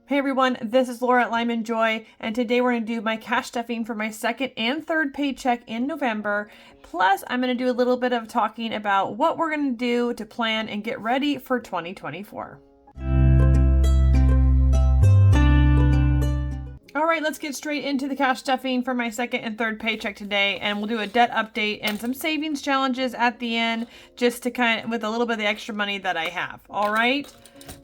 Hey everyone, this is Laura at Lyman Joy, and today we're going to do my cash stuffing for my second and third paycheck in November. Plus, I'm going to do a little bit of talking about what we're going to do to plan and get ready for 2024. All right, let's get straight into the cash stuffing for my second and third paycheck today, and we'll do a debt update and some savings challenges at the end, just to with a little bit of the extra money that I have. All right.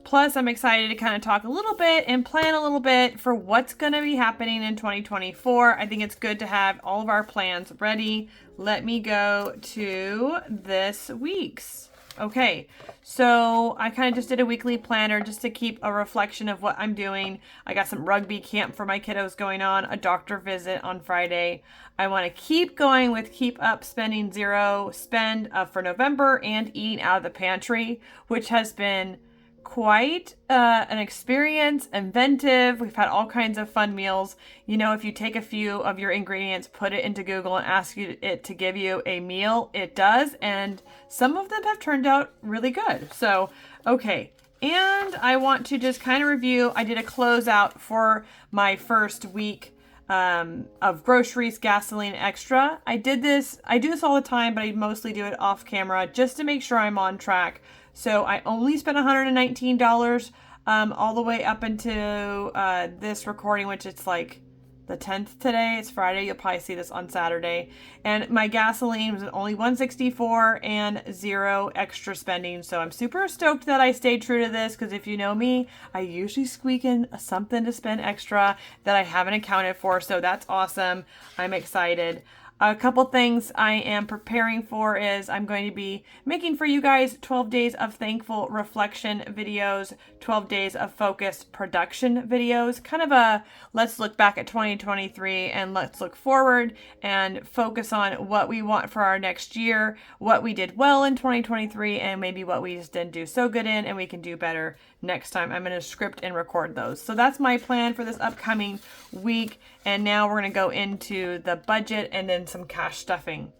Plus, I'm excited to kind of talk a little bit and plan a little bit for what's going to be happening in 2024. I think it's good to have all of our plans ready. Let me go to this week's. Okay, so I kind of just did a weekly planner just to keep a reflection of what I'm doing. I got some rugby camp for my kiddos going on, a doctor visit on Friday. I want to keep going with Keep Up Spending Zero spend for November and eating out of the pantry, which has been quite an experience, inventive. We've had all kinds of fun meals. You know, if you take a few of your ingredients, put it into Google and ask it to give you a meal, it does. And some of them have turned out really good. So, okay. And I want to just kind of review. I did a closeout for my first week of groceries, gasoline, extra. I do this all the time, but I mostly do it off camera just to make sure I'm on track. So I only spent $119 all the way up into this recording, which it's like the 10th today. It's Friday. You'll probably see this on Saturday. And my gasoline was only $164 and zero extra spending. So I'm super stoked that I stayed true to this, because if you know me, I usually squeak in something to spend extra that I haven't accounted for. So that's awesome. I'm excited. A couple things I am preparing for is I'm going to be making for you guys 12 days of thankful reflection videos, 12 days of focused production videos, kind of a let's look back at 2023 and let's look forward and focus on what we want for our next year, what we did well in 2023, and maybe what we just didn't do so good in and we can do better next time. I'm going to script and record those. So that's my plan for this upcoming week. And now we're going to go into the budget and then some cash stuffing.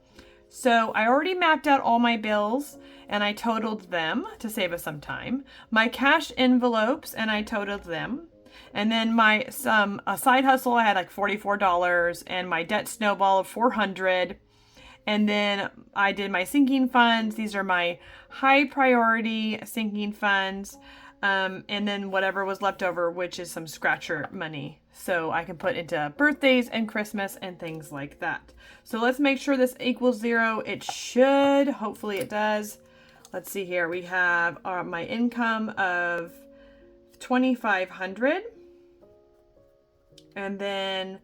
So I already mapped out all my bills and I totaled them to save us some time. My cash envelopes, and I totaled them. And then a side hustle, I had like $44, and my debt snowball of $400. And then I did my sinking funds. These are my high priority sinking funds. And then whatever was left over, which is some scratcher money. So I can put into birthdays and Christmas and things like that. So let's make sure this equals zero. It should. Hopefully it does. Let's see here. We have my income of $2,500. And then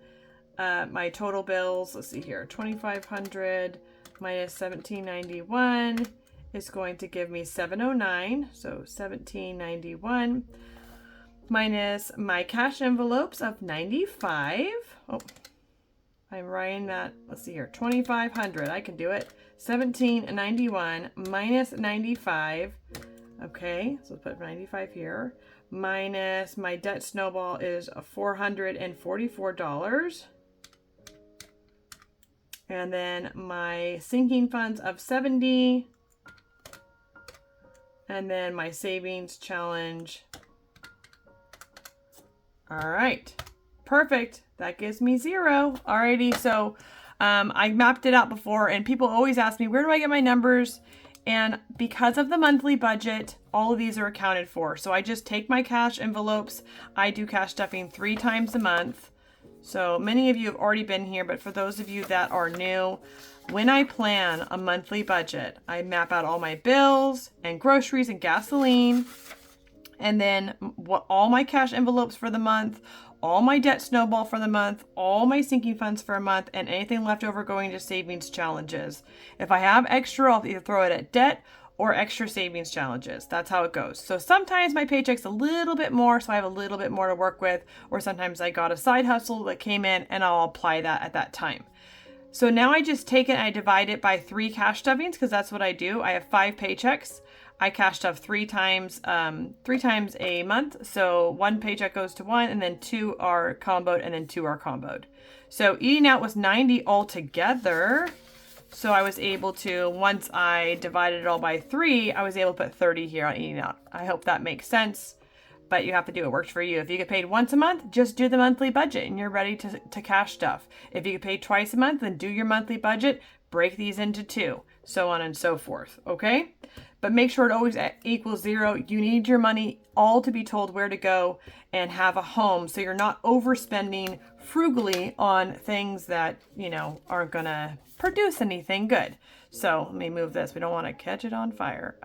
my total bills, let's see here. $2,500 minus $1,791 is going to give me $709. So $1,791 minus my cash envelopes of $95. Oh, I'm writing that. Let's see here. $2,500. I can do it. $1,791 minus $95. Okay, so let's put $95 here. Minus my debt snowball is $444. And then my sinking funds of $70. And then my savings challenge. All right, perfect. That gives me zero. Alrighty, so I mapped it out before, and people always ask me, where do I get my numbers? And because of the monthly budget, all of these are accounted for. So I just take my cash envelopes. I do cash stuffing 3 times a month. So many of you have already been here, but for those of you that are new, when I plan a monthly budget, I map out all my bills and groceries and gasoline, and then all my cash envelopes for the month, all my debt snowball for the month, all my sinking funds for a month, and anything left over going to savings challenges. If I have extra, I'll either throw it at debt or extra savings challenges. That's how it goes. So sometimes my paycheck's a little bit more, so I have a little bit more to work with, or sometimes I got a side hustle that came in and I'll apply that at that time. So now I just take it and I divide it by 3 cash stuffings, because that's what I do. I have 5 paychecks. I cash stuff 3 times a month. So 1 paycheck goes to 1, and then 2 are comboed, and then 2 are comboed. So eating out was $90 altogether. So I was able to, once I divided it all by 3, I was able to put $30 here on eating out. I hope that makes sense. but you have to do what works for you. If you get paid once a month, just do the monthly budget and you're ready to cash stuff. If you get paid twice a month, then do your monthly budget, break these into 2, so on and so forth, okay? But make sure it always equals 0. You need your money all to be told where to go and have a home, so you're not overspending frugally on things that, you know, aren't gonna produce anything good. So let me move this. We don't want to catch it on fire.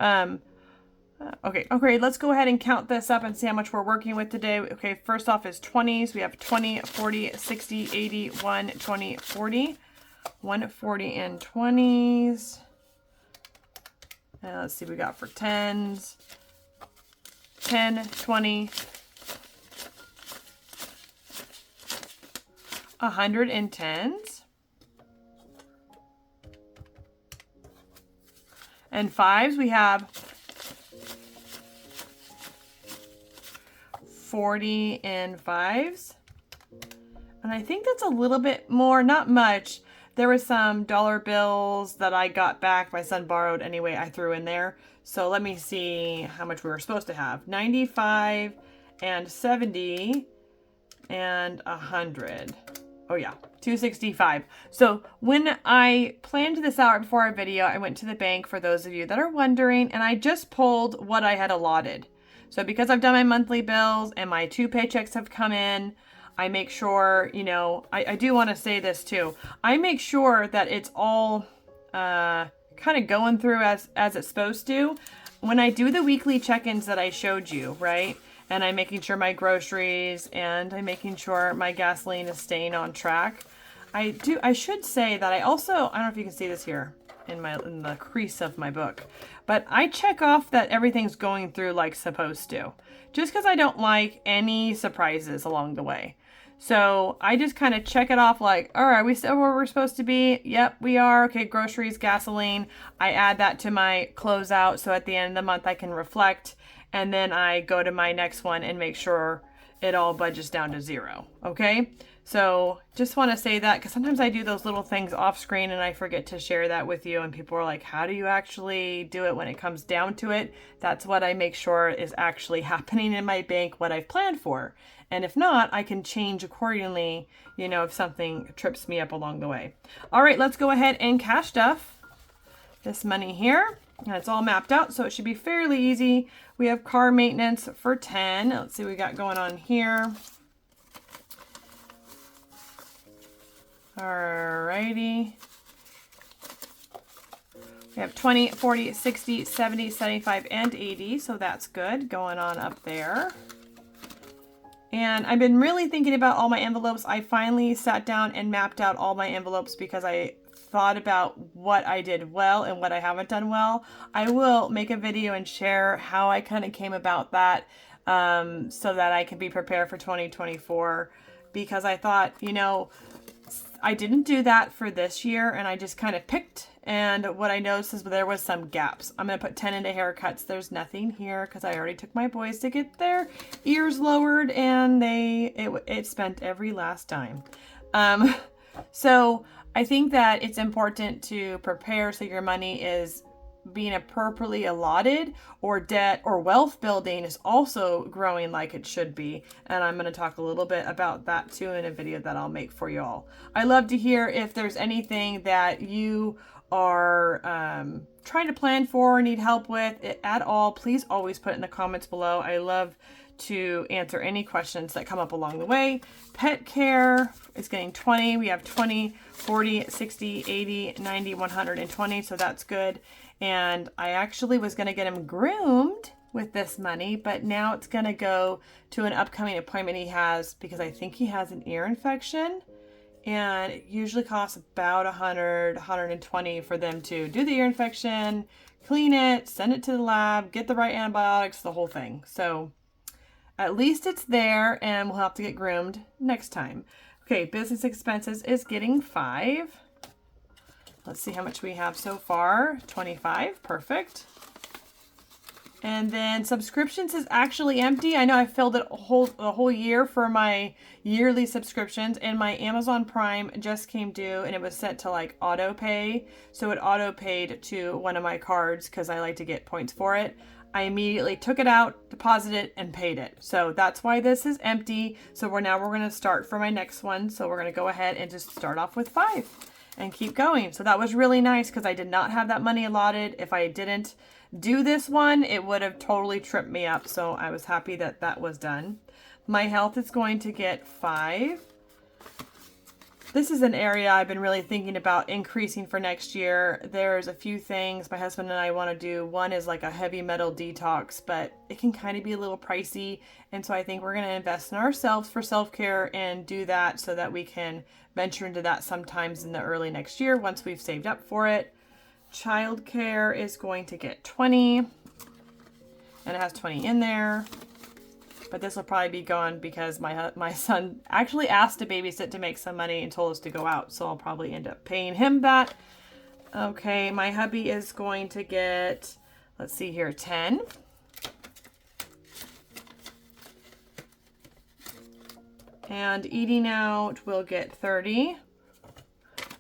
Okay, let's go ahead and count this up and see how much we're working with today. Okay, first off is 20s. We have 20, 40, 60, 80, 1, 20, 40. 140 and 20s. Let's see what we got for 10s. 10, 20, 110s. And 5s, we have 40 and 5s. And I think that's a little bit more, not much. There was some dollar bills that I got back. My son borrowed anyway. I threw in there. So let me see how much we were supposed to have. 95 and 70 and 100. Oh yeah, 265. So when I planned this out before our video, I went to the bank, for those of you that are wondering, and I just pulled what I had allotted. So because I've done my monthly bills and my 2 paychecks have come in, I make sure, you know, I do want to say this too. I make sure that it's all kind of going through as it's supposed to. When I do the weekly check-ins that I showed you, right? And I'm making sure my groceries and I'm making sure my gasoline is staying on track. I should say that I don't know if you can see this here in the crease of my book, but I check off that everything's going through like supposed to, just because I don't like any surprises along the way. So I just kind of check it off like, all right, we still where we're supposed to be? Yep, we are. Okay, groceries, gasoline. I add that to my closeout, so at the end of the month I can reflect, and then I go to my next one and make sure it all budgets down to 0. Okay? So just want to say that, because sometimes I do those little things off screen and I forget to share that with you, and people are like, how do you actually do it when it comes down to it? That's what I make sure is actually happening in my bank, what I've planned for. And if not, I can change accordingly, you know, if something trips me up along the way. All right, let's go ahead and cash stuff this money here. And it's all mapped out, so it should be fairly easy. We have car maintenance for 10. Let's see what we got going on here. Alrighty. We have 20, 40, 60, 70, 75, and 80, so that's good going on up there. And I've been really thinking about all my envelopes. I finally sat down and mapped out all my envelopes because I thought about what I did well and what I haven't done well. I will make a video and share how I kind of came about that, so that I can be prepared for 2024, because I thought, you know, I didn't do that for this year, and I just kind of picked, and what I noticed is there was some gaps. I'm going to put 10 into haircuts. There's nothing here because I already took my boys to get their ears lowered, and it spent every last dime. So I think that it's important to prepare so your money is being appropriately allotted, or debt or wealth building is also growing like it should be. And I'm going to talk a little bit about that too in a video that I'll make for y'all. I love to hear if there's anything that you are trying to plan for or need help with at all. Please always put it in the comments below. I love to answer any questions that come up along the way. Pet care is getting 20. We have 20, 40, 60, 80, 90, 120. So that's good. And I actually was going to get him groomed with this money, but now it's going to go to an upcoming appointment he has, because I think he has an ear infection, and it usually costs about 100, 120 for them to do the ear infection, clean it, send it to the lab, get the right antibiotics, the whole thing. So at least it's there, and we'll have to get groomed next time. Okay, business expenses is getting 5. Let's see how much we have so far. 25, perfect. And then subscriptions is actually empty. I know I filled it a whole year for my yearly subscriptions, and my Amazon Prime just came due, and it was set to like auto pay. So it auto paid to one of my cards because I like to get points for it. I immediately took it out, deposited it, and paid it. So that's why this is empty. So we're going to start for my next one. So we're going to go ahead and just start off with 5 and keep going. So that was really nice because I did not have that money allotted. If I didn't do this one, it would have totally tripped me up. So I was happy that that was done. My health is going to get 5. This is an area I've been really thinking about increasing for next year. There's a few things my husband and I want to do. One is like a heavy metal detox, but it can kind of be a little pricey. And so I think we're going to invest in ourselves for self-care and do that so that we can venture into that sometimes in the early next year once we've saved up for it. Childcare is going to get 20, and it has 20 in there. But this will probably be gone because my son actually asked to babysit to make some money and told us to go out. So I'll probably end up paying him that. Okay, my hubby is going to get, let's see here, 10. And eating out will get 30.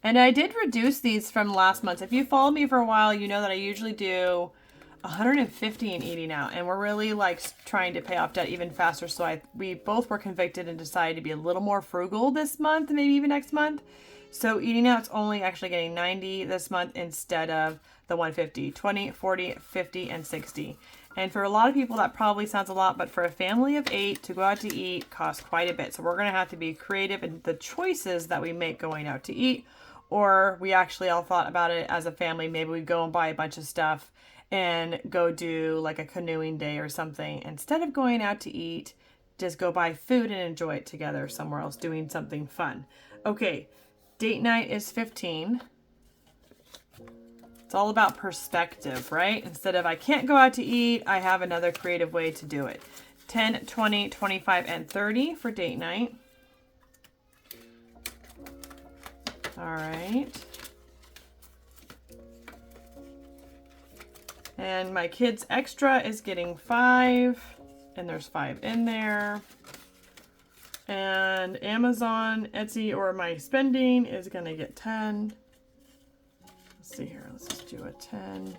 And I did reduce these from last month. If you followed me for a while, you know that I usually do 150 in eating out, and we're really like trying to pay off debt even faster. So we both were convicted and decided to be a little more frugal this month, maybe even next month. So eating out's only actually getting 90 this month instead of the 150, 20, 40, 50, and 60. And for a lot of people, that probably sounds a lot, but for a family of 8 to go out to eat costs quite a bit. So we're going to have to be creative in the choices that we make going out to eat. Or we actually all thought about it as a family. Maybe we go and buy a bunch of stuff and go do like a canoeing day or something. Instead of going out to eat, just go buy food and enjoy it together somewhere else doing something fun. Okay, date night is 15. It's all about perspective, right? Instead of I can't go out to eat, I have another creative way to do it. 10, 20, 25, and 30 for date night. All right. And my kids extra is getting 5, and there's 5 in there. And Amazon, Etsy, or my spending is going to get 10. Let's see here. Let's just do a 10.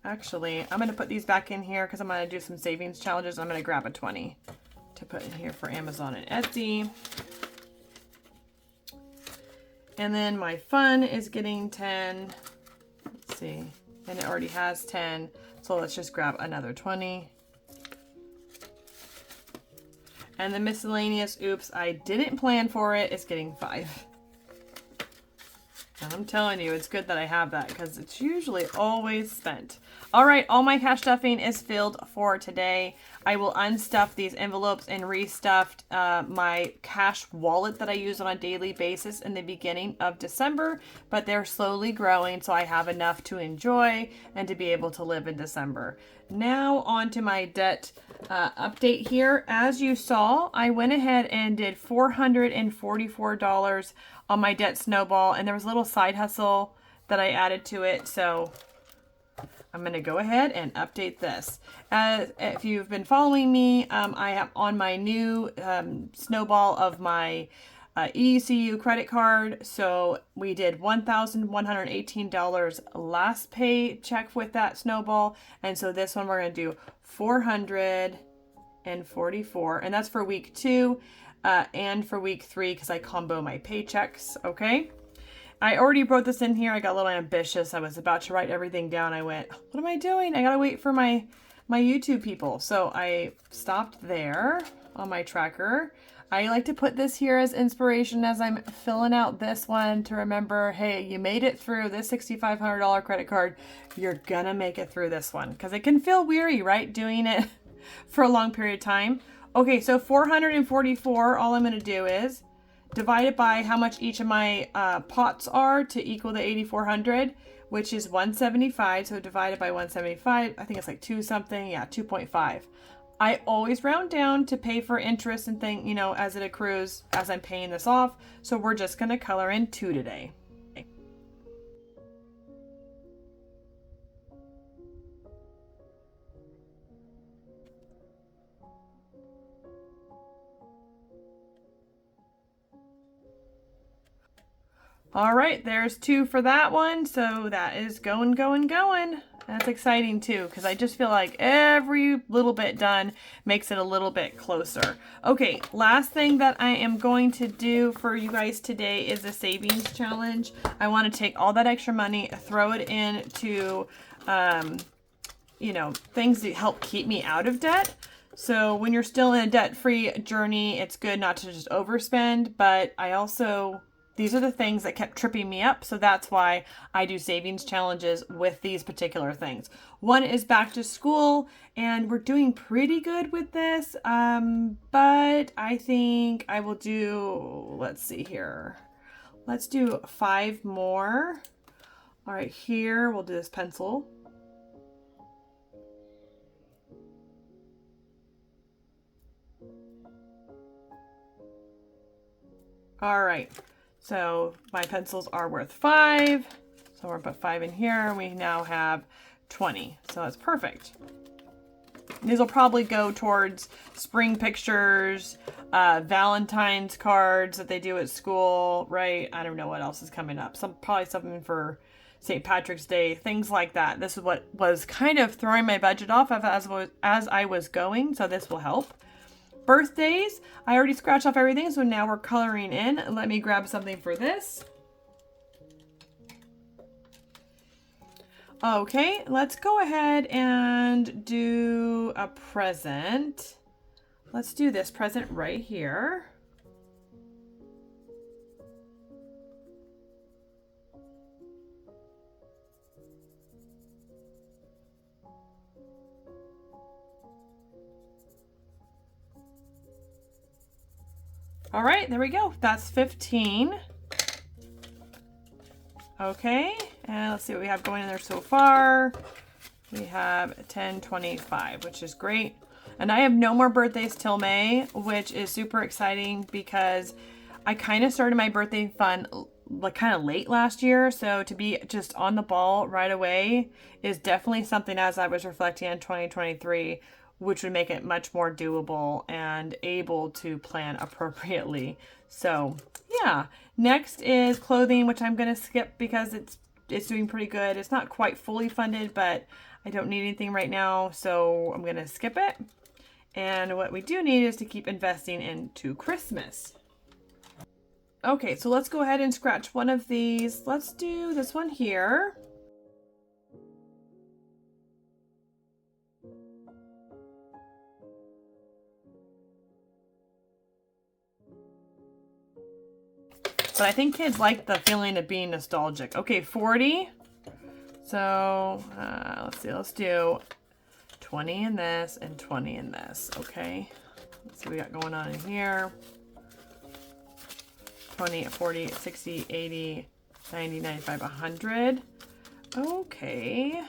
Actually, I'm going to put these back in here because I'm going to do some savings challenges. I'm going to grab a 20 to put in here for Amazon and Etsy. And then my fun is getting 10. Let's see. And it already has 10. So let's just grab another 20. And the miscellaneous, oops, I didn't plan for it, is getting 5. And I'm telling you, it's good that I have that because it's usually always spent. All right, all my cash stuffing is filled for today. I will unstuff these envelopes and restuffed my cash wallet that I use on a daily basis in the beginning of December, but they're slowly growing, so I have enough to enjoy and to be able to live in December. Now on to my debt update here. As you saw, I went ahead and did $444 on my debt snowball, and there was a little side hustle that I added to it, so I'm going to go ahead and update this. If you've been following me, I am on my new snowball of my ECU credit card. So we did $1,118 last paycheck with that snowball. And so this one we're going to do $444, and that's for week 2 and for week 3 because I combo my paychecks. Okay. I already wrote this in here. I got a little ambitious. I was about to write everything down. I went, what am I doing? I got to wait for my YouTube people. So I stopped there on my tracker. I like to put this here as inspiration as I'm filling out this one to remember, hey, you made it through this $6,500 credit card. You're going to make it through this one because it can feel weary, right? Doing it for a long period of time. Okay, so 444, all I'm going to do is divide it by how much each of my pots are to equal the 8,400, which is 175. So divided by 175, I think it's like 2 something. Yeah, 2.5. I always round down to pay for interest and thing, you know, as it accrues, as I'm paying this off. So we're just going to color in 2 today. All right, there's 2 for that one. So that is going. That's exciting too, because I just feel like every little bit done makes it a little bit closer. Okay, last thing that I am going to do for you guys today is a savings challenge. I want to take all that extra money, throw it into, you know, things that help keep me out of debt. So when you're still in a debt-free journey, it's good not to just overspend, but these are the things that kept tripping me up. So that's why I do savings challenges with these particular things. One is back to school, and we're doing pretty good with this. But I think I will do, let's see here. Let's do 5 more. All right, here, we'll do this pencil. All right. So my pencils are worth 5. So we're gonna put 5 in here. We now have 20. So that's perfect. These will probably go towards spring pictures, Valentine's cards that they do at school, right? I don't know what else is coming up. Probably something for St. Patrick's Day, things like that. This is what was kind of throwing my budget off as I was going. So this will help. Birthdays, I already scratched off everything, so now we're coloring in. Let me grab something for this. Okay, let's go ahead and do a present. Let's do this present right here. All right, there we go. That's 15. Okay, and let's see what we have going in there so far. We have 10, 25, which is great. And I have no more birthdays till May, which is super exciting because I kind of started my birthday fun like kind of late last year. So to be just on the ball right away is definitely something, as I was reflecting on 2023, which would make it much more doable and able to plan appropriately. So yeah, next is clothing, which I'm going to skip because it's doing pretty good. It's not quite fully funded, but I don't need anything right now, so I'm going to skip it. And what we do need is to keep investing into Christmas. Okay, so let's go ahead and scratch one of these. Let's do this one here. But I think kids like the feeling of being nostalgic. Okay, 40. So let's see, let's do 20 in this and 20 in this. Okay, let's see what we got going on in here. 20, 40, 60, 80, 90, 95, 100. Okay.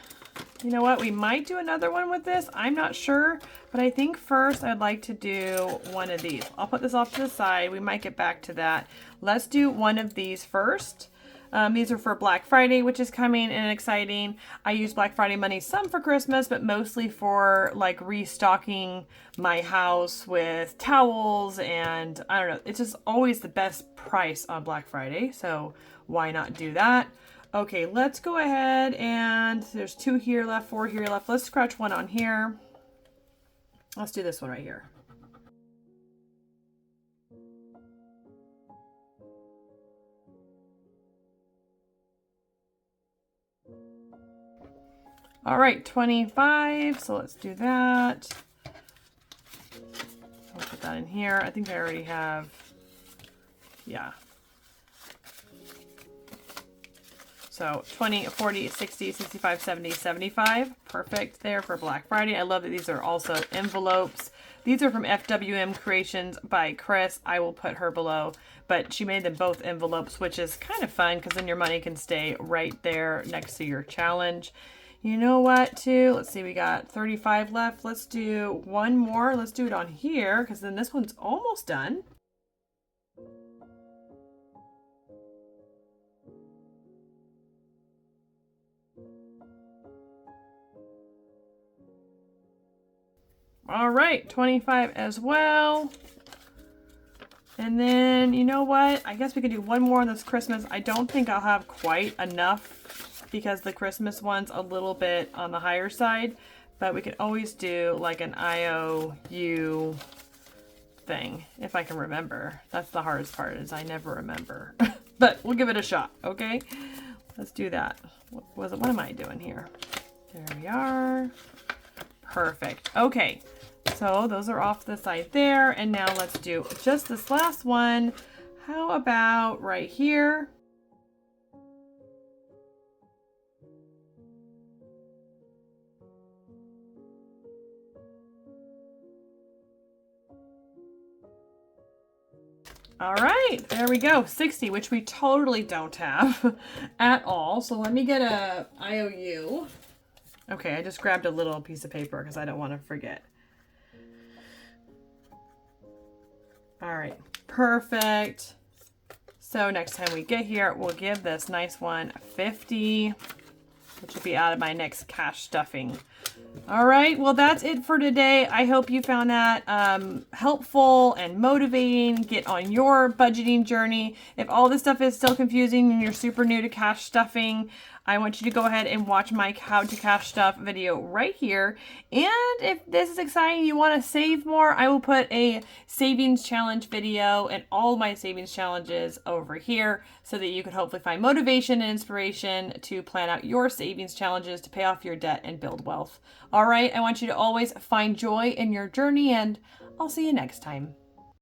You know what? We might do another one with this. I'm not sure, but I think first I'd like to do one of these. I'll put this off to the side. We might get back to that. Let's do one of these first. These are for Black Friday, which is coming and exciting. I use Black Friday money some for Christmas, but mostly for like restocking my house with towels, and I don't know. It's just always the best price on Black Friday, so why not do that? Okay, let's go ahead and there's 2 here left, 4 here left. Let's scratch one on here. Let's do this one right here. All right, 25. So let's do that. I'll put that in here. I think I already have, yeah. So 20, 40, 60, 65, 70, 75. Perfect there for Black Friday. I love that these are also envelopes. These are from FWM Creations by Chris. I will put her below, but she made them both envelopes, which is kind of fun because then your money can stay right there next to your challenge. You know what, too? Let's see, we got 35 left. Let's do one more. Let's do it on here because then this one's almost done. All right, 25 as well. And then, you know what? I guess we could do one more on this Christmas. I don't think I'll have quite enough because the Christmas one's a little bit on the higher side, but we could always do like an IOU thing, if I can remember. That's the hardest part, is I never remember. But we'll give it a shot, okay? Let's do that. What am I doing here? There we are. Perfect. Okay, so those are off the side there, and now let's do just this last one. How about right here? All right, there we go, 60, which we totally don't have at all. So let me get a IOU. Okay, I just grabbed a little piece of paper because I don't want to forget. All right, perfect. So next time we get here, we'll give this nice one 50, which will be out of my next cash stuffing. All right, well, that's it for today. I hope you found that helpful and motivating. Get on your budgeting journey. If all this stuff is still confusing and you're super new to cash stuffing, I want you to go ahead and watch my How to Cash Stuff video right here. And if this is exciting, you want to save more, I will put a savings challenge video and all my savings challenges over here so that you can hopefully find motivation and inspiration to plan out your savings challenges to pay off your debt and build wealth. All right, I want you to always find joy in your journey, and I'll see you next time.